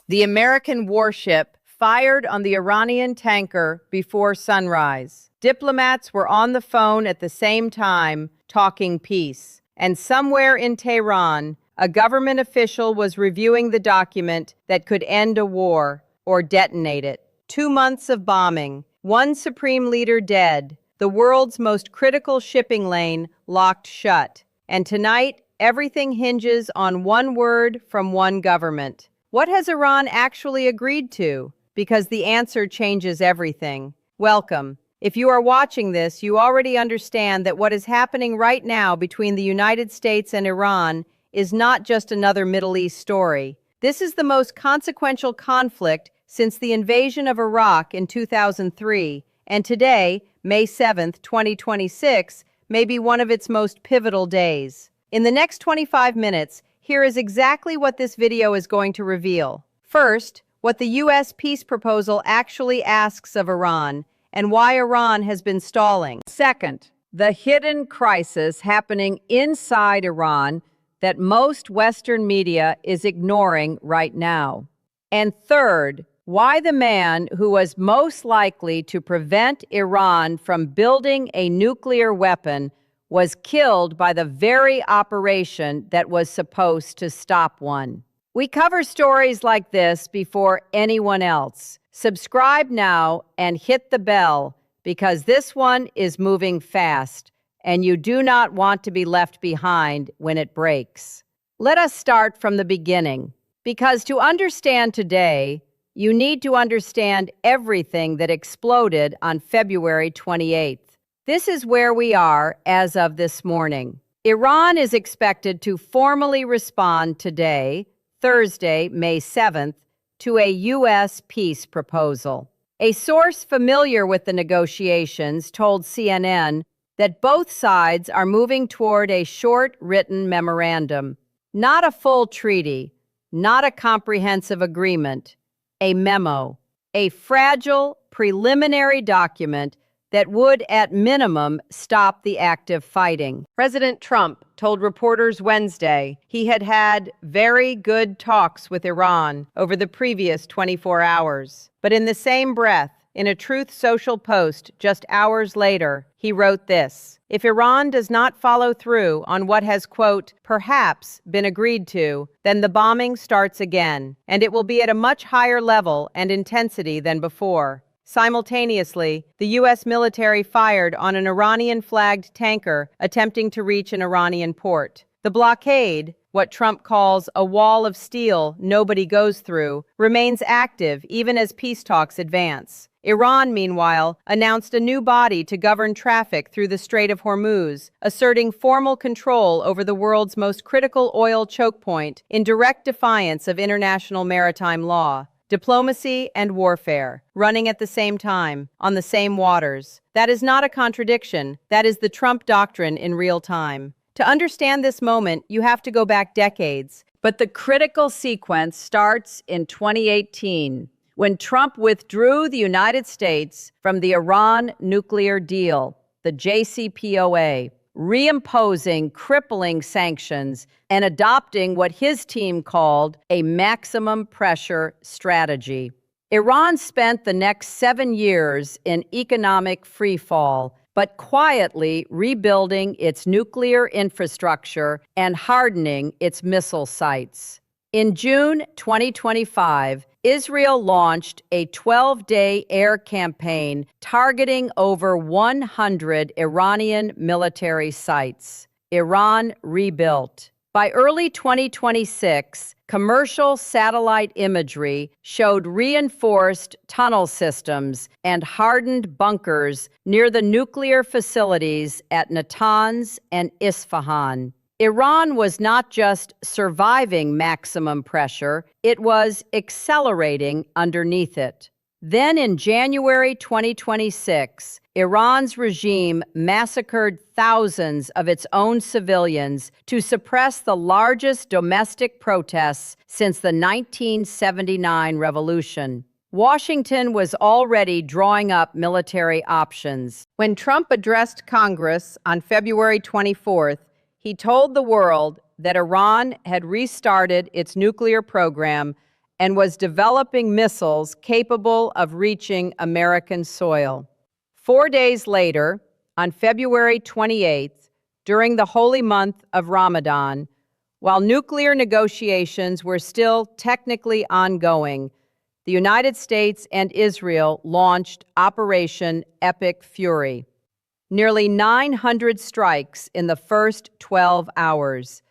The American warship fired on the Iranian tanker before sunrise. Diplomats were on the phone at the same time, talking peace. And somewhere in Tehran, a government official was reviewing the document that could end a war or detonate it. 2 months of bombing, one supreme leader dead, the world's most critical shipping lane locked shut. And tonight, everything hinges on one word from one government. What has Iran actually agreed to? Because the answer changes everything. Welcome. If you are watching this, you already understand that what is happening right now between the United States and Iran is not just another Middle East story. This is the most consequential conflict since the invasion of Iraq in 2003, and today, May 7th, 2026, may be one of its most pivotal days. In the next 25 minutes, here is exactly what this video is going to reveal. First, what the U.S. peace proposal actually asks of Iran, and why Iran has been stalling. Second, the hidden crisis happening inside Iran that most Western media is ignoring right now. And third, why the man who was most likely to prevent Iran from building a nuclear weapon was killed by the very operation that was supposed to stop one. We cover stories like this before anyone else. Subscribe now and hit the bell because this one is moving fast and you do not want to be left behind when it breaks. Let us start from the beginning, because to understand today, you need to understand everything that exploded on February 28th. This is where we are as of this morning. Iran is expected to formally respond today, Thursday, May 7th, to a U.S. peace proposal. A source familiar with the negotiations told CNN that both sides are moving toward a short written memorandum, not a full treaty, not a comprehensive agreement, a memo, a fragile preliminary document that would, at minimum, stop the active fighting. President Trump told reporters Wednesday he had had very good talks with Iran over the previous 24 hours. But in the same breath, in a Truth Social post just hours later, he wrote this: "If Iran does not follow through on what has, quote, perhaps been agreed to, then the bombing starts again, and it will be at a much higher level and intensity than before." Simultaneously, the U.S. military fired on an Iranian-flagged tanker attempting to reach an Iranian port. The blockade, what Trump calls a wall of steel nobody goes through, remains active even as peace talks advance. Iran, meanwhile, announced a new body to govern traffic through the Strait of Hormuz, asserting formal control over the world's most critical oil choke point in direct defiance of international maritime law. Diplomacy and warfare, running at the same time, on the same waters. That is not a contradiction. That is the Trump doctrine in real time. To understand this moment, you have to go back decades. But the critical sequence starts in 2018, when Trump withdrew the United States from the Iran nuclear deal, the JCPOA, reimposing crippling sanctions and adopting what his team called a maximum pressure strategy. Iran spent the next 7 years in economic freefall, but quietly rebuilding its nuclear infrastructure and hardening its missile sites. In June 2025, Israel launched a 12-day air campaign targeting over 100 Iranian military sites. Iran rebuilt. By early 2026, commercial satellite imagery showed reinforced tunnel systems and hardened bunkers near the nuclear facilities at Natanz and Isfahan. Iran was not just surviving maximum pressure, it was accelerating underneath it. Then in January 2026, Iran's regime massacred thousands of its own civilians to suppress the largest domestic protests since the 1979 revolution. Washington was already drawing up military options. When Trump addressed Congress on February 24th, he told the world that Iran had restarted its nuclear program and was developing missiles capable of reaching American soil. 4 days later, on February 28th, during the holy month of Ramadan, while nuclear negotiations were still technically ongoing, the United States and Israel launched Operation Epic Fury. Nearly 900 strikes in the first 12 hours.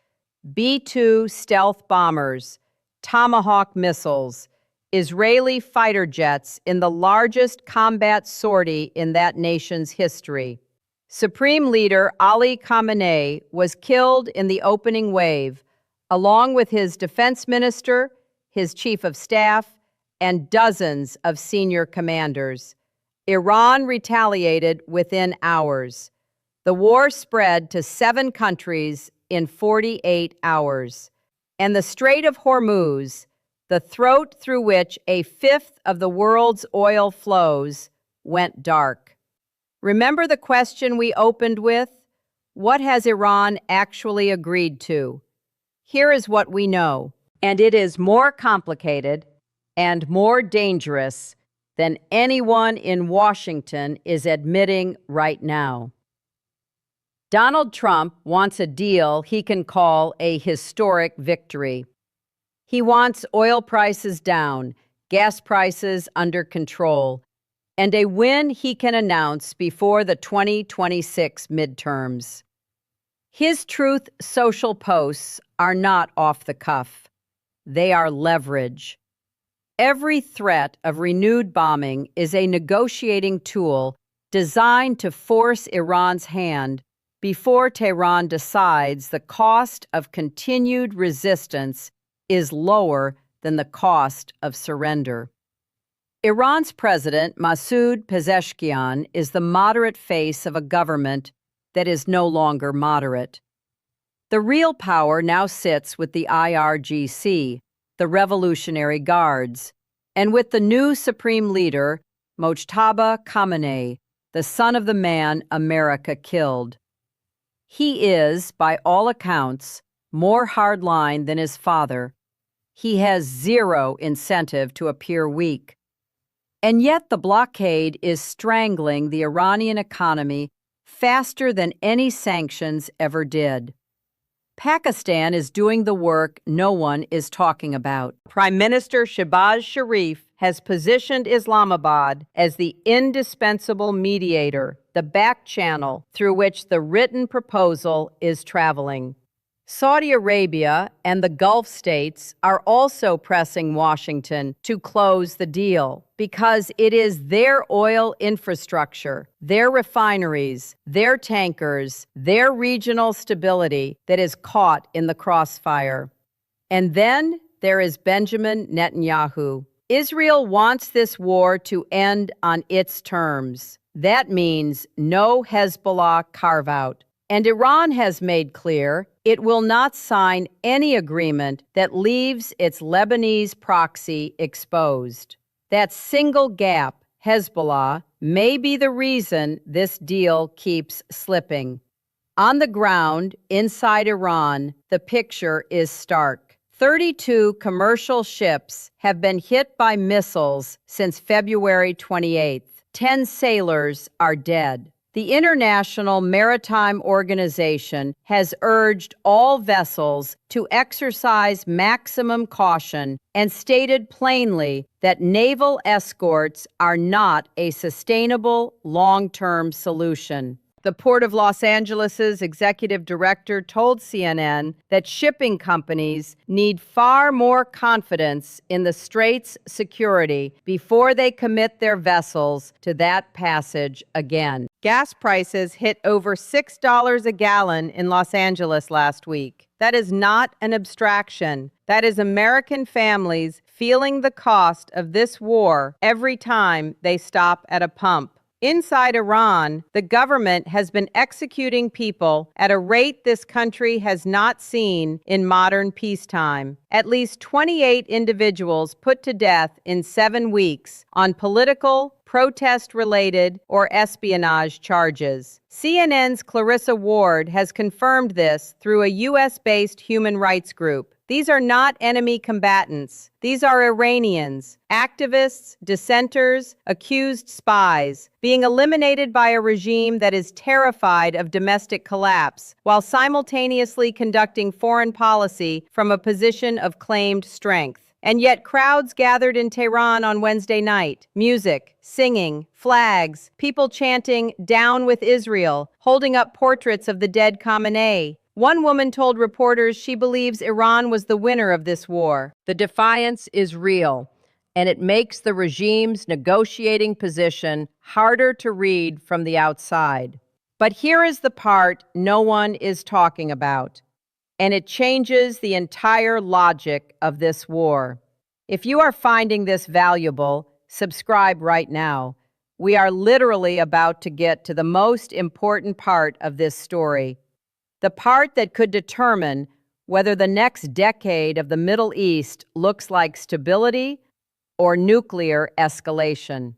B-2 stealth bombers, Tomahawk missiles, Israeli fighter jets in the largest combat sortie in that nation's history. Supreme Leader Ali Khamenei was killed in the opening wave, along with his defense minister, his chief of staff, and dozens of senior commanders. Iran retaliated within hours. The war spread to 7 countries in 48 hours. And the Strait of Hormuz, the throat through which a fifth of the world's oil flows, went dark. Remember the question we opened with? What has Iran actually agreed to? Here is what we know, and it is more complicated and more dangerous than anyone in Washington is admitting right now. Donald Trump wants a deal he can call a historic victory. He wants oil prices down, gas prices under control, and a win he can announce before the 2026 midterms. His Truth Social posts are not off the cuff. They are leverage. Every threat of renewed bombing is a negotiating tool designed to force Iran's hand before Tehran decides the cost of continued resistance is lower than the cost of surrender. Iran's president, Masoud Pezeshkian, is the moderate face of a government that is no longer moderate. The real power now sits with the IRGC, the Revolutionary Guards, and with the new Supreme Leader, Mojtaba Khamenei, the son of the man America killed. He is, by all accounts, more hardline than his father. He has zero incentive to appear weak. And yet the blockade is strangling the Iranian economy faster than any sanctions ever did. Pakistan is doing the work no one is talking about. Prime Minister Shehbaz Sharif has positioned Islamabad as the indispensable mediator, the back channel through which the written proposal is traveling. Saudi Arabia and the Gulf states are also pressing Washington to close the deal because it is their oil infrastructure, their refineries, their tankers, their regional stability that is caught in the crossfire. And then there is Benjamin Netanyahu. Israel wants this war to end on its terms. That means no Hezbollah carve-out. And Iran has made clear it will not sign any agreement that leaves its Lebanese proxy exposed. That single gap, Hezbollah, may be the reason this deal keeps slipping. On the ground, inside Iran, the picture is stark. 32 commercial ships have been hit by missiles since February 28th. 10 sailors are dead. The International Maritime Organization has urged all vessels to exercise maximum caution and stated plainly that naval escorts are not a sustainable long-term solution. The Port of Los Angeles's executive director told CNN that shipping companies need far more confidence in the Strait's security before they commit their vessels to that passage again. Gas prices hit over $6 a gallon in Los Angeles last week. That is not an abstraction. That is American families feeling the cost of this war every time they stop at a pump. Inside Iran, the government has been executing people at a rate this country has not seen in modern peacetime. At least 28 individuals put to death in 7 weeks on political protest-related or espionage charges. CNN's Clarissa Ward has confirmed this through a U.S.-based human rights group. These are not enemy combatants. These are Iranians, activists, dissenters, accused spies, being eliminated by a regime that is terrified of domestic collapse, while simultaneously conducting foreign policy from a position of claimed strength. And yet crowds gathered in Tehran on Wednesday night. Music, singing, flags, people chanting, "Down with Israel," holding up portraits of the dead Khamenei. One woman told reporters she believes Iran was the winner of this war. The defiance is real, and it makes the regime's negotiating position harder to read from the outside. But here is the part no one is talking about, and it changes the entire logic of this war. If you are finding this valuable, subscribe right now. We are literally about to get to the most important part of this story. The part that could determine whether the next decade of the Middle East looks like stability or nuclear escalation.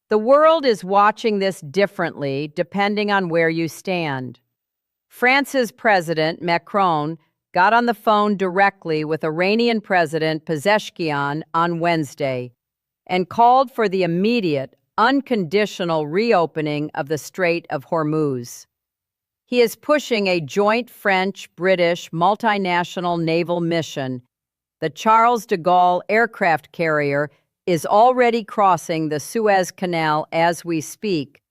The world is watching this differently depending on where you stand. France's President Macron got on the phone directly with Iranian President Pezeshkian on Wednesday and called for the immediate, unconditional reopening of the Strait of Hormuz. He is pushing a joint French-British multinational naval mission. The Charles de Gaulle aircraft carrier is already crossing the Suez Canal as we speak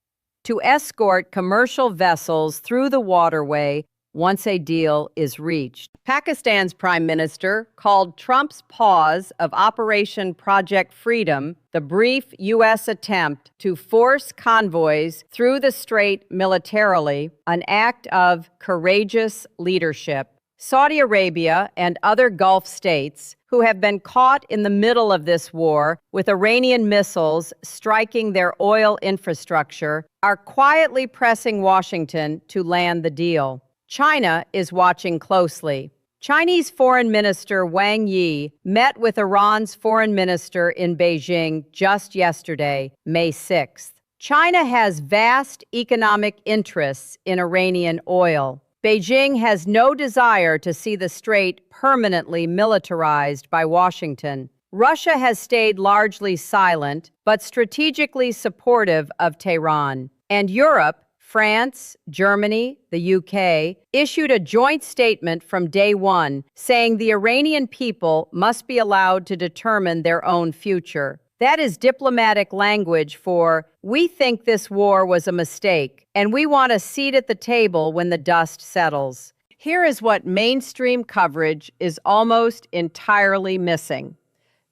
to escort commercial vessels through the waterway once a deal is reached. Pakistan's prime minister called Trump's pause of Operation Project Freedom, the brief U.S. attempt to force convoys through the strait militarily, an act of courageous leadership. Saudi Arabia and other Gulf states, who have been caught in the middle of this war with Iranian missiles striking their oil infrastructure, are quietly pressing Washington to land the deal. China is watching closely. Chinese Foreign Minister Wang Yi met with Iran's foreign minister in Beijing just yesterday, May 6th. China has vast economic interests in Iranian oil. Beijing has no desire to see the strait permanently militarized by Washington. Russia has stayed largely silent, but strategically supportive of Tehran. And Europe, France, Germany, the UK, issued a joint statement from day one saying the Iranian people must be allowed to determine their own future. That is diplomatic language for, we think this war was a mistake, and we want a seat at the table when the dust settles. Here is what mainstream coverage is almost entirely missing.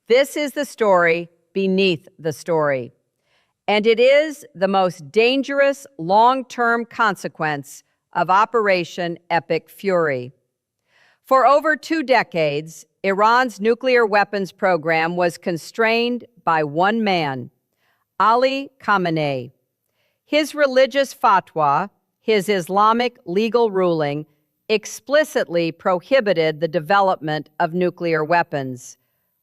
This is the story beneath the story. And it is the most dangerous long-term consequence of Operation Epic Fury. For over 2 decades, Iran's nuclear weapons program was constrained by one man, Ali Khamenei. His religious fatwa, his Islamic legal ruling, explicitly prohibited the development of nuclear weapons.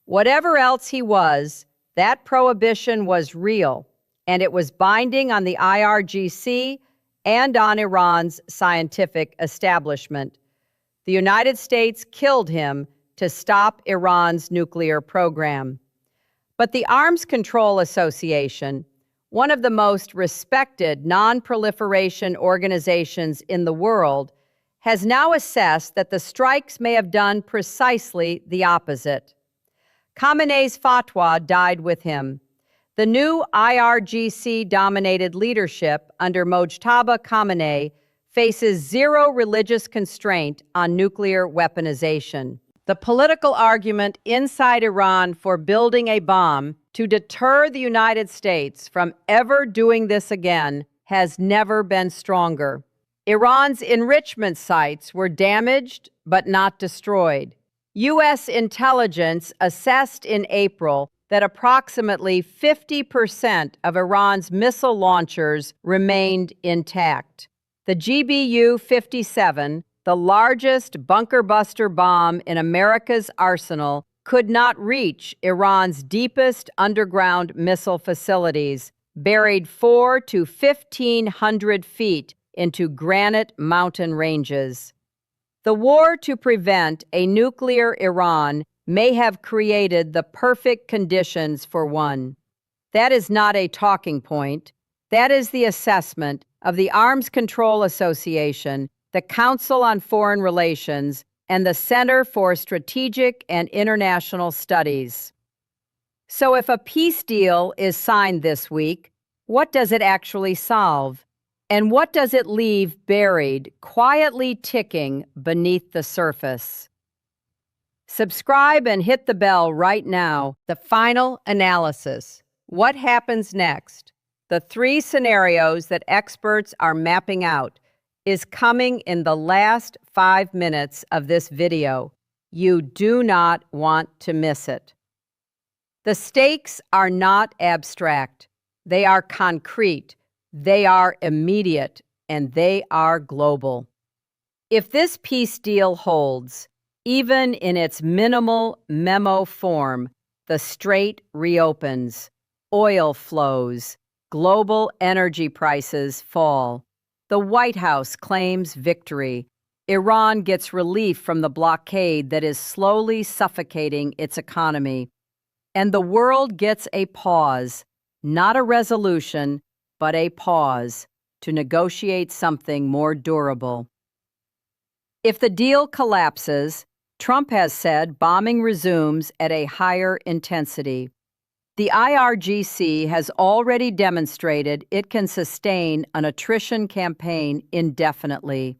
Whatever else he was, that prohibition was real, and it was binding on the IRGC and on Iran's scientific establishment. The United States killed him to stop Iran's nuclear program. But the Arms Control Association, one of the most respected non-proliferation organizations in the world, has now assessed that the strikes may have done precisely the opposite. Khamenei's fatwa died with him. The new IRGC-dominated leadership under Mojtaba Khamenei faces zero religious constraint on nuclear weaponization. The political argument inside Iran for building a bomb to deter the United States from ever doing this again has never been stronger. Iran's enrichment sites were damaged but not destroyed. U.S. intelligence assessed in April that approximately 50% of Iran's missile launchers remained intact. The GBU-57, the largest bunker-buster bomb in America's arsenal, could not reach Iran's deepest underground missile facilities, buried 4 to 1,500 feet into granite mountain ranges. The war to prevent a nuclear Iran may have created the perfect conditions for one. That is not a talking point. That is the assessment of the Arms Control Association, the Council on Foreign Relations, and the Center for Strategic and International Studies. So if a peace deal is signed this week, what does it actually solve? And what does it leave buried, quietly ticking beneath the surface? Subscribe and hit the bell right now. The final analysis. What happens next? The 3 scenarios that experts are mapping out is coming in the last 5 minutes of this video. You do not want to miss it. The stakes are not abstract. They are concrete. They are immediate, and they are global. If this peace deal holds, even in its minimal memo form, the strait reopens, oil flows, global energy prices fall. The White House claims victory. Iran gets relief from the blockade that is slowly suffocating its economy. And the world gets a pause, not a resolution, but a pause to negotiate something more durable. If the deal collapses, Trump has said bombing resumes at a higher intensity. The IRGC has already demonstrated it can sustain an attrition campaign indefinitely.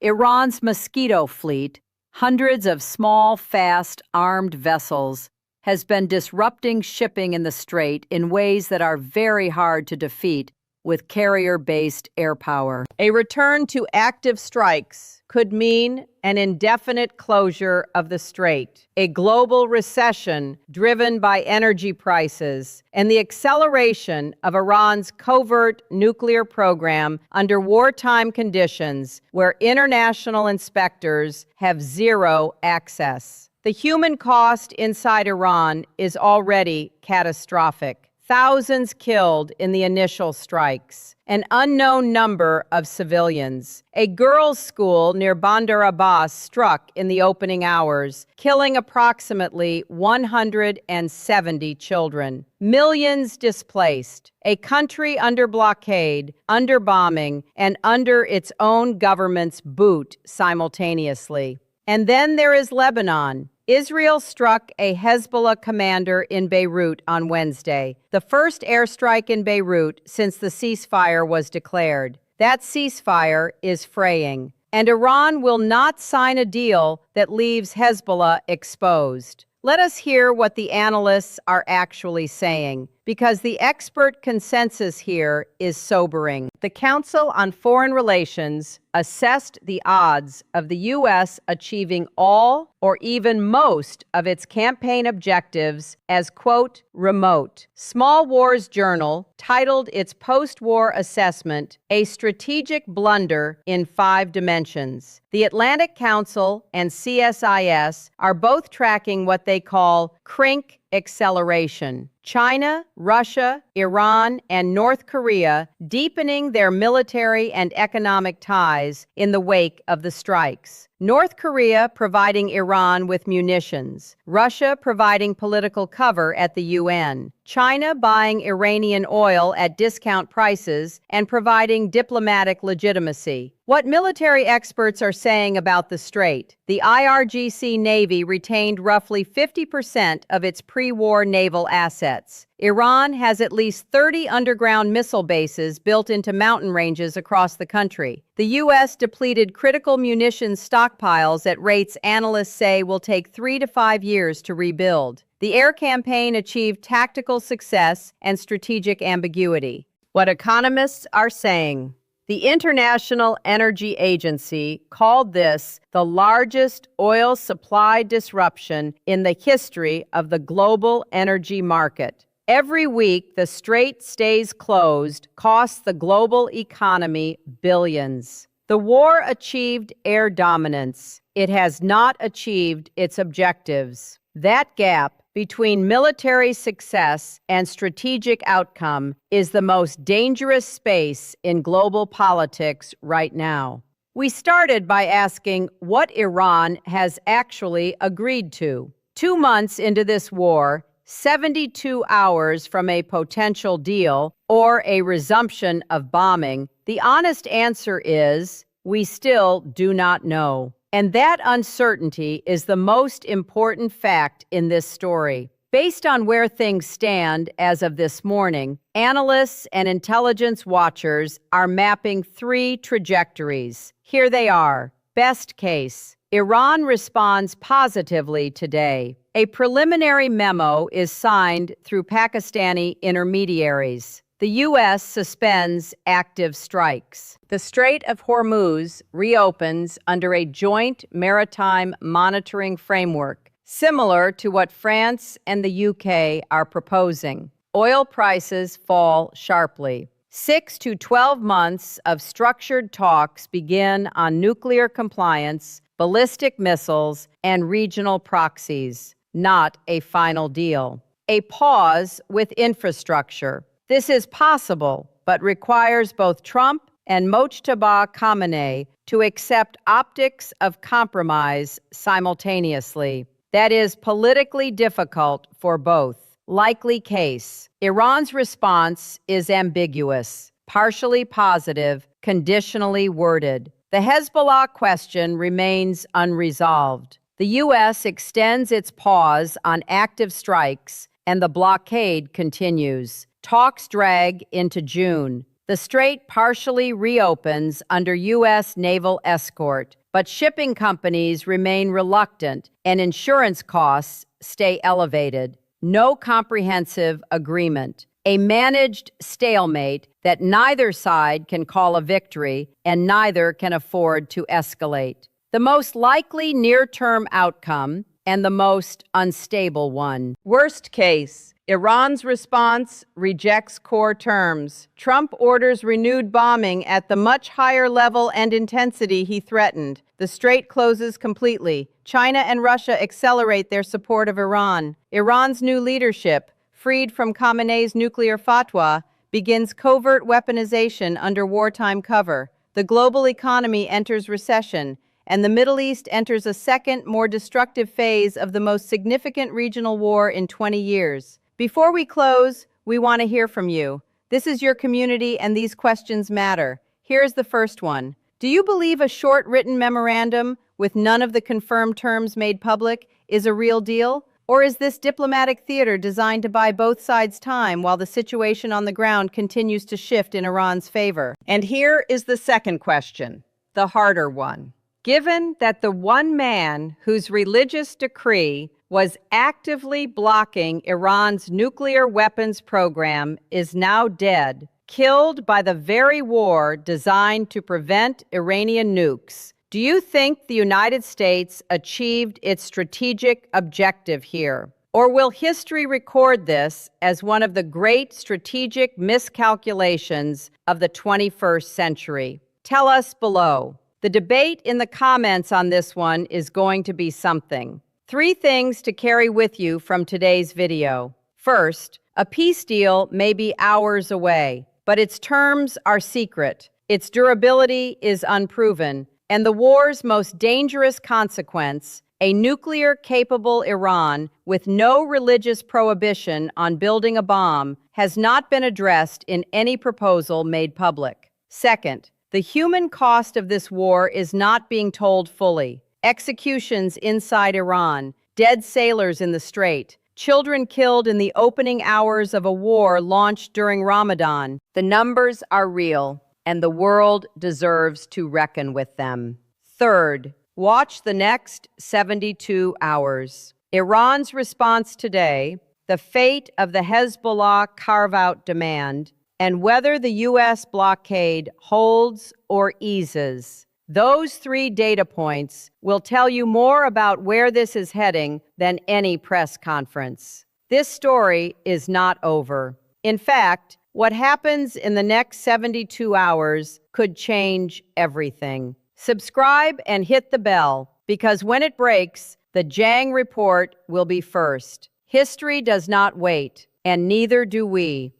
Iran's Mosquito fleet, hundreds of small, fast, armed vessels, has been disrupting shipping in the strait in ways that are very hard to defeat with carrier-based air power. A return to active strikes could mean an indefinite closure of the strait, a global recession driven by energy prices, and the acceleration of Iran's covert nuclear program under wartime conditions where international inspectors have zero access. The human cost inside Iran is already catastrophic. Thousands killed in the initial strikes, an unknown number of civilians. A girls' school near Bandar Abbas struck in the opening hours, killing approximately 170 children. Millions displaced. A country under blockade, under bombing, and under its own government's boot simultaneously. And then there is Lebanon. Israel struck a Hezbollah commander in Beirut on Wednesday, the first airstrike in Beirut since the ceasefire was declared. That ceasefire is fraying, and Iran will not sign a deal that leaves Hezbollah exposed. Let us hear what the analysts are actually saying, because the expert consensus here is sobering. The Council on Foreign Relations assessed the odds of the U.S. achieving all or even most of its campaign objectives as, quote, remote. Small Wars Journal titled its post-war assessment, A Strategic Blunder in 5 Dimensions. The Atlantic Council and CSIS are both tracking what they call CRINC acceleration. China, Russia, Iran, and North Korea deepening their military and economic ties in the wake of the strikes. North Korea providing Iran with munitions, Russia providing political cover at the UN, China buying Iranian oil at discount prices and providing diplomatic legitimacy. What military experts are saying about the strait: the IRGC Navy retained roughly 50% of its pre-war naval assets. Iran has at least 30 underground missile bases built into mountain ranges across the country. The U.S. depleted critical munitions stockpiles at rates analysts say will take 3 to 5 years to rebuild. The air campaign achieved tactical success and strategic ambiguity. What economists are saying: the International Energy Agency called this the largest oil supply disruption in the history of the global energy market. Every week the strait stays closed costs the global economy billions. The war achieved air dominance. It has not achieved its objectives. That gap between military success and strategic outcome is the most dangerous space in global politics right now. We started by asking what Iran has actually agreed to. 2 months into this war, 72 hours from a potential deal or a resumption of bombing, the honest answer is we still do not know. And that uncertainty is the most important fact in this story. Based on where things stand as of this morning, analysts and intelligence watchers are mapping 3 trajectories. Here they are. Best case, Iran responds positively today. A preliminary memo is signed through Pakistani intermediaries. The U.S. suspends active strikes. The Strait of Hormuz reopens under a joint maritime monitoring framework, similar to what France and the UK are proposing. Oil prices fall sharply. 6 to 12 months of structured talks begin on nuclear compliance, ballistic missiles, and regional proxies. Not a final deal. A pause with infrastructure. This is possible, but requires both Trump and Mojtaba Khamenei to accept optics of compromise simultaneously. That is politically difficult for both. Likely case. Iran's response is ambiguous, partially positive, conditionally worded. The Hezbollah question remains unresolved. The U.S. extends its pause on active strikes, and the blockade continues. Talks drag into June. The strait partially reopens under U.S. naval escort, but shipping companies remain reluctant and insurance costs stay elevated. No comprehensive agreement. A managed stalemate that neither side can call a victory and neither can afford to escalate. The most likely near-term outcome and the most unstable one. Worst case, Iran's response rejects core terms. Trump orders renewed bombing at the much higher level and intensity he threatened. The strait closes completely. China and Russia accelerate their support of Iran. Iran's new leadership, freed from Khamenei's nuclear fatwa, begins covert weaponization under wartime cover. The global economy enters recession, and the Middle East enters a second, more destructive phase of the most significant regional war in 20 years. Before we close, we want to hear from you. This is your community, and these questions matter. Here's the first one. Do you believe a short written memorandum with none of the confirmed terms made public is a real deal? Or is this diplomatic theater designed to buy both sides time while the situation on the ground continues to shift in Iran's favor? And here is the second question, the harder one. Given that the one man whose religious decree was actively blocking Iran's nuclear weapons program is now dead, killed by the very war designed to prevent Iranian nukes, do you think the United States achieved its strategic objective here? Or will history record this as one of the great strategic miscalculations of the 21st century? Tell us below. The debate in the comments on this one is going to be something. 3 things to carry with you from today's video. First, a peace deal may be hours away, but its terms are secret, its durability is unproven, and the war's most dangerous consequence, a nuclear-capable Iran with no religious prohibition on building a bomb, has not been addressed in any proposal made public. Second, the human cost of this war is not being told fully. Executions inside Iran, dead sailors in the strait, children killed in the opening hours of a war launched during Ramadan. The numbers are real, and the world deserves to reckon with them. Third, watch the next 72 hours. Iran's response today, the fate of the Hezbollah carve-out demand, and whether the U.S. blockade holds or eases. Those 3 data points will tell you more about where this is heading than any press conference. This story is not over. In fact, what happens in the next 72 hours could change everything. Subscribe and hit the bell, because when it breaks, the Jang Report will be first. History does not wait, and neither do we.